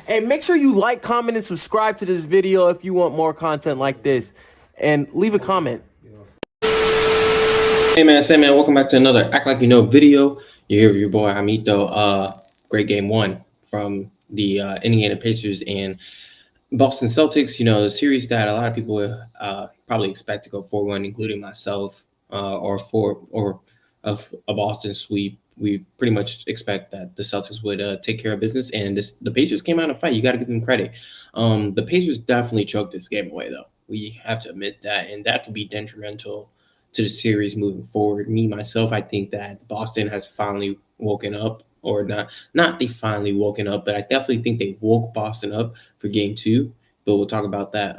And make sure you like, comment, and subscribe to this video if you want more content like this. And leave a comment. Hey man, welcome back to another Act Like You Know video. You're here with your boy Jaimito. Great game one from the Indiana Pacers and Boston Celtics. You know, the series that a lot of people probably expect to go 4-1, including myself, or a Boston sweep. We pretty much expect that the Celtics would take care of business, and the Pacers came out and fight. You got to give them credit. The Pacers definitely choked this game away, though. We have to admit that, and that could be detrimental to the series moving forward. Me myself, I think that Boston has finally woken up, or not they finally woken up, but I definitely think they woke Boston up for game two. But we'll talk about that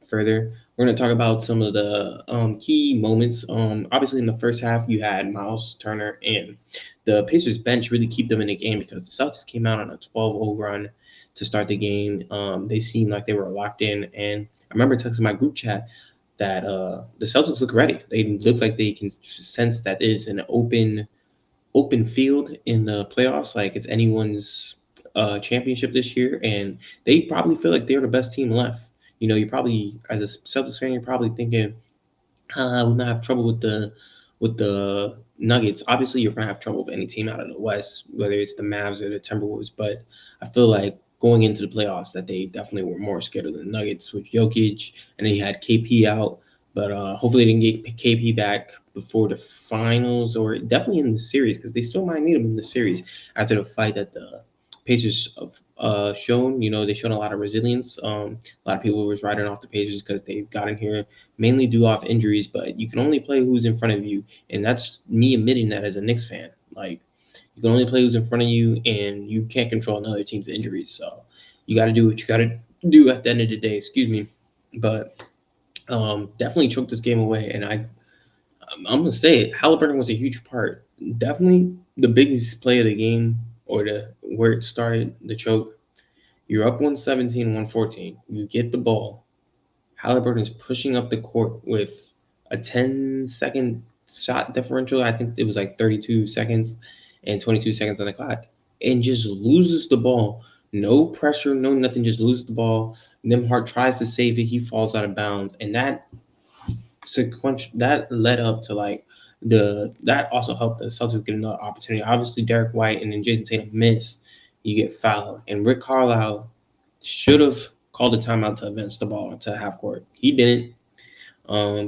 further. We're going to talk about some of the key moments. Obviously, in the first half, you had Miles Turner and the Pacers bench really keep them in the game because the Celtics came out on a 12-0 run to start the game. They seemed like they were locked in. And I remember texting my group chat that the Celtics look ready. They look like they can sense that is an open field in the playoffs, like it's anyone's championship this year, and they probably feel like they're the best team left. You know, you probably, as a Celtics fan, you're probably thinking, we're gonna have trouble with the Nuggets. Obviously, you're gonna have trouble with any team out of the West, whether it's the Mavs or the Timberwolves. But I feel like going into the playoffs, that they definitely were more scared of the Nuggets with Jokic, and then you had KP out. But hopefully, they can get KP back before the finals, or definitely in the series, because they still might need him in the series after the fight that the Pacers have shown. You know, they showed a lot of resilience. A lot of people was writing off the Pacers because they got in here mainly due off injuries, but you can only play who's in front of you, and that's me admitting that as a Knicks fan. Like, you can only play who's in front of you, and you can't control another team's injuries. So you got to do what you got to do at the end of the day. Excuse me, but definitely choked this game away, and I'm gonna say it. Haliburton was a huge part. Definitely the biggest play of the game, or the where it started the choke. You're up 117, 114. You get the ball. Haliburton's pushing up the court with a 10-second shot differential. I think it was like 32 seconds and 22 seconds on the clock, and just loses the ball. No pressure, no nothing. Just loses the ball. Nimhart tries to save it. He falls out of bounds, and that sequential that led up to like that also helped the Celtics get another opportunity. Obviously, Derek White and then Jason Tatum miss. You get fouled, and Rick Carlisle should have called a timeout to advance the ball to half court. He didn't.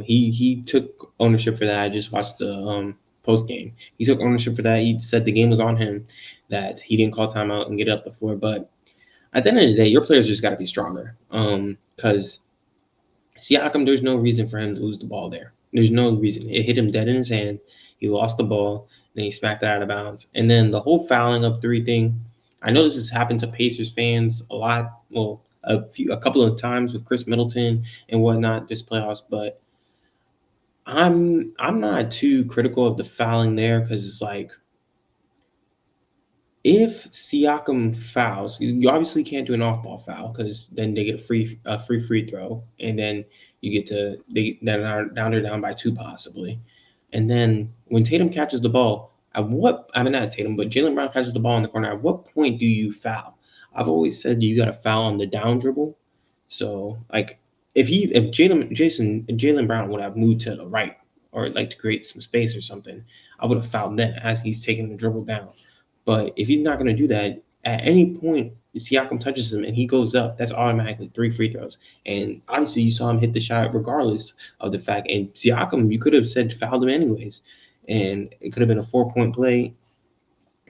He took ownership for that. I just watched the post game. He took ownership for that. He said the game was on him, that he didn't call timeout and get it up the floor. But at the end of the day, your players just got to be stronger. Because Siakam, there's no reason for him to lose the ball there. There's no reason. It hit him dead in his hand. He lost the ball. Then he smacked it out of bounds. And then the whole fouling up three thing. I know this has happened to Pacers fans a lot. Well, a couple of times with Chris Middleton and whatnot this playoffs, but I'm not too critical of the fouling there, because it's like, if Siakam fouls, you obviously can't do an off-ball foul, because then they get a free throw, and then you get to they're down by two possibly, and then when Tatum catches the ball, not Tatum, but Jaylen Brown catches the ball in the corner. At what point do you foul? I've always said you got to foul on the down dribble. So like if Jaylen Brown would have moved to the right, or like to create some space or something, I would have fouled then as he's taking the dribble down. But if he's not going to do that, at any point Siakam touches him and he goes up, that's automatically three free throws. And obviously you saw him hit the shot regardless of the fact. And Siakam, you could have said fouled him anyways, and it could have been a 4-point play.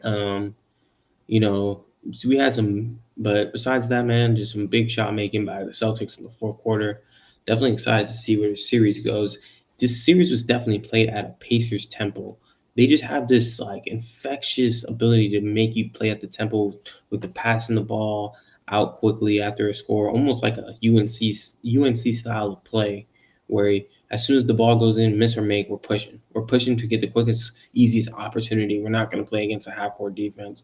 You know, so we had some, but besides that, man, just some big shot making by the Celtics in the fourth quarter. Definitely excited to see where the series goes. This series was definitely played at a Pacers tempo. They just have this like infectious ability to make you play at the tempo with the passing the ball out quickly after a score, almost like a UNC style of play, where as soon as the ball goes in, miss or make, we're pushing. We're pushing to get the quickest, easiest opportunity. We're not going to play against a half-court defense.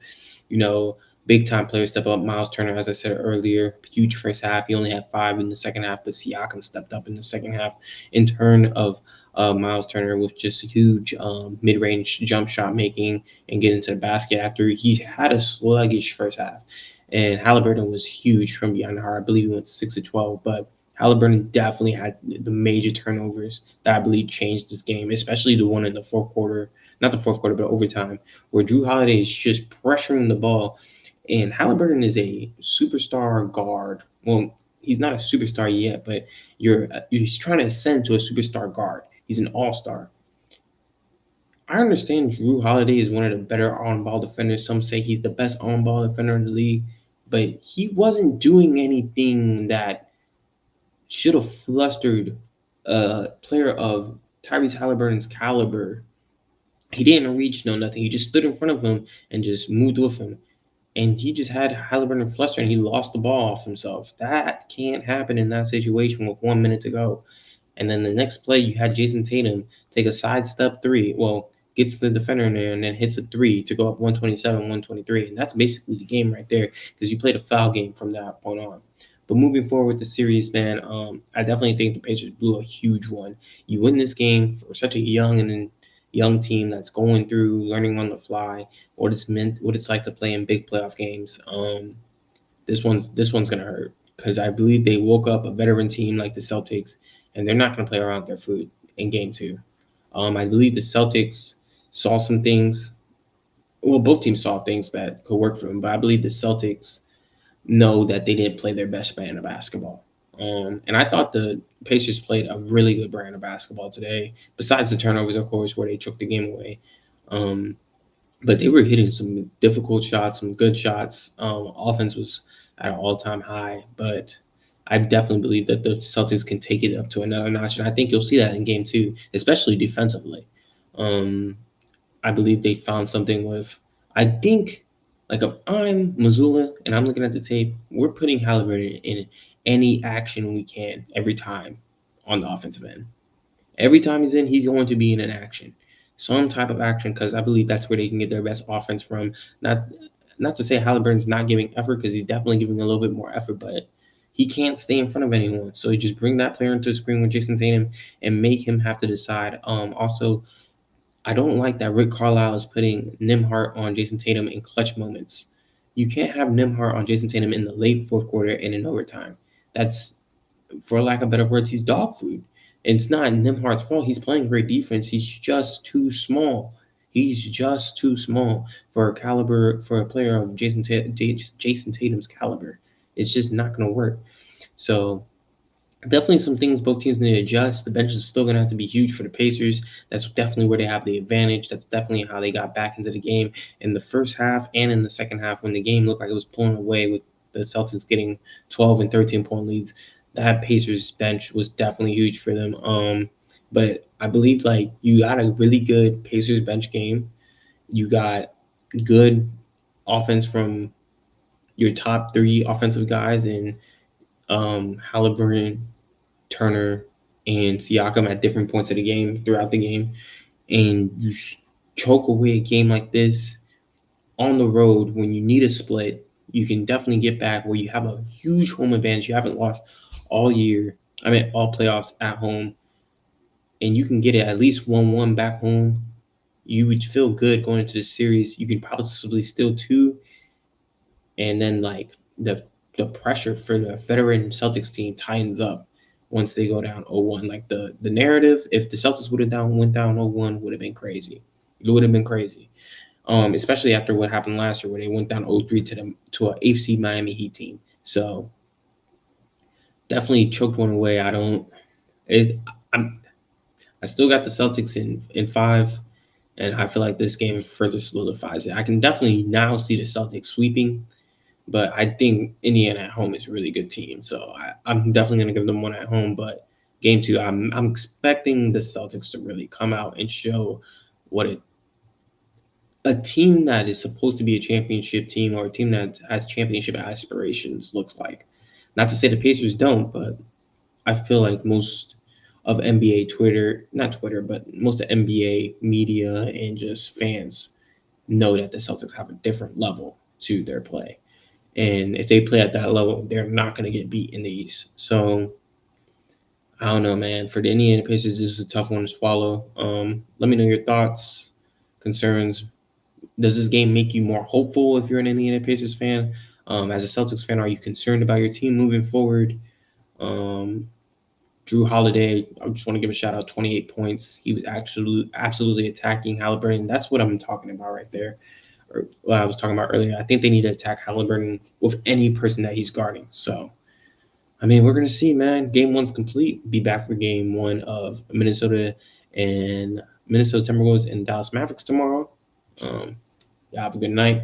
You know, big-time players step up. Miles Turner, as I said earlier, huge first half. He only had 5 in the second half, but Siakam stepped up in the second half in turn of Miles Turner with just huge mid-range jump shot making and getting to the basket after he had a sluggish first half. And Haliburton was huge from behind the arc. I believe he went 6 of 12, but Haliburton definitely had the major turnovers that I believe changed this game, especially the one in the fourth quarter, not the fourth quarter, but overtime, where Drew Holiday is just pressuring the ball. And Haliburton is a superstar guard. Well, he's not a superstar yet, but he's trying to ascend to a superstar guard. He's an all-star. I understand Drew Holiday is one of the better on-ball defenders. Some say he's the best on-ball defender in the league, but he wasn't doing anything that should have flustered a player of Tyrese Haliburton's caliber. He didn't reach no nothing. He just stood in front of him and just moved with him. And he just had Haliburton fluster and he lost the ball off himself. That can't happen in that situation with 1 minute to go. And then the next play, you had Jason Tatum take a sidestep three. Well, gets the defender in there and then hits a three to go up 127, 123. And that's basically the game right there because you played a foul game from that point on. But moving forward with the series, man, I definitely think the Pacers blew a huge one. You win this game for such a young team that's going through, learning on the fly, what it's like to play in big playoff games. This one's gonna hurt because I believe they woke up a veteran team like the Celtics, and they're not gonna play around with their food in Game 2. I believe the Celtics saw some things. Well, both teams saw things that could work for them, but I believe the Celtics know that they didn't play their best brand of basketball. And I thought the Pacers played a really good brand of basketball today, besides the turnovers, of course, where they took the game away. But they were hitting some difficult shots, some good shots. Offense was at an all-time high, but I definitely believe that the Celtics can take it up to another notch, and I think you'll see that in Game 2, especially defensively. I believe they found something with, I think, like if I'm Missoula and I'm looking at the tape, we're putting Haliburton in any action we can every time on the offensive end. Every time he's in, he's going to be in an action, some type of action, because I believe that's where they can get their best offense from. Not to say Haliburton's not giving effort, because he's definitely giving a little bit more effort, but he can't stay in front of anyone. So you just bring that player into the screen with Jason Tatum and make him have to decide. Also, I don't like that Rick Carlisle is putting Nembhard on Jason Tatum in clutch moments. You can't have Nembhard on Jason Tatum in the late fourth quarter and in overtime. That's, for lack of better words, he's dog food. And it's not Nembhard's fault. He's playing great defense. He's just too small. He's just too small for a player of Jason Tatum's caliber. It's just not going to work. So definitely some things both teams need to adjust. The bench is still going to have to be huge for the Pacers. That's definitely where they have the advantage. That's definitely how they got back into the game in the first half and in the second half when the game looked like it was pulling away with the Celtics getting 12 and 13-point leads. That Pacers bench was definitely huge for them. But I believe like you got a really good Pacers bench game. You got good offense from your top three offensive guys in Haliburton, Turner, and Siakam at different points of the game throughout the game, and you choke away a game like this on the road when you need a split. You can definitely get back where you have a huge home advantage. You haven't lost all year. I mean, all playoffs at home, and you can get it at least 1-1 back home. You would feel good going into the series. You can possibly steal 2, and then like the pressure for the veteran Celtics team tightens up once they go down 0-1. Like the narrative, if the Celtics went down 0-1, would have been crazy. It would have been crazy. Especially after what happened last year where they went down 0-3 to an AFC Miami Heat team. So definitely choked one away. I still got the Celtics in 5, and I feel like this game further solidifies it. I can definitely now see the Celtics sweeping, but I think Indiana at home is a really good team. So I'm definitely going to give them one at home. But Game 2, I'm expecting the Celtics to really come out and show what a team that is supposed to be a championship team or a team that has championship aspirations looks like. Not to say the Pacers don't, but I feel like most of NBA but most of NBA media and just fans know that the Celtics have a different level to their play. And if they play at that level, they're not going to get beat in the East. So, I don't know, man. For the Indiana Pacers, this is a tough one to swallow. Let me know your thoughts, concerns. Does this game make you more hopeful if you're an Indiana Pacers fan? As a Celtics fan, are you concerned about your team moving forward? Drew Holiday, I just want to give a shout out, 28 points. He was absolutely attacking Haliburton. That's what I'm talking about right there. Or what I was talking about earlier. I think they need to attack Haliburton with any person that he's guarding. So, I mean, we're going to see, man. Game 1's complete. Be back for game 1 of Minnesota Timberwolves and Dallas Mavericks tomorrow. Have a good night.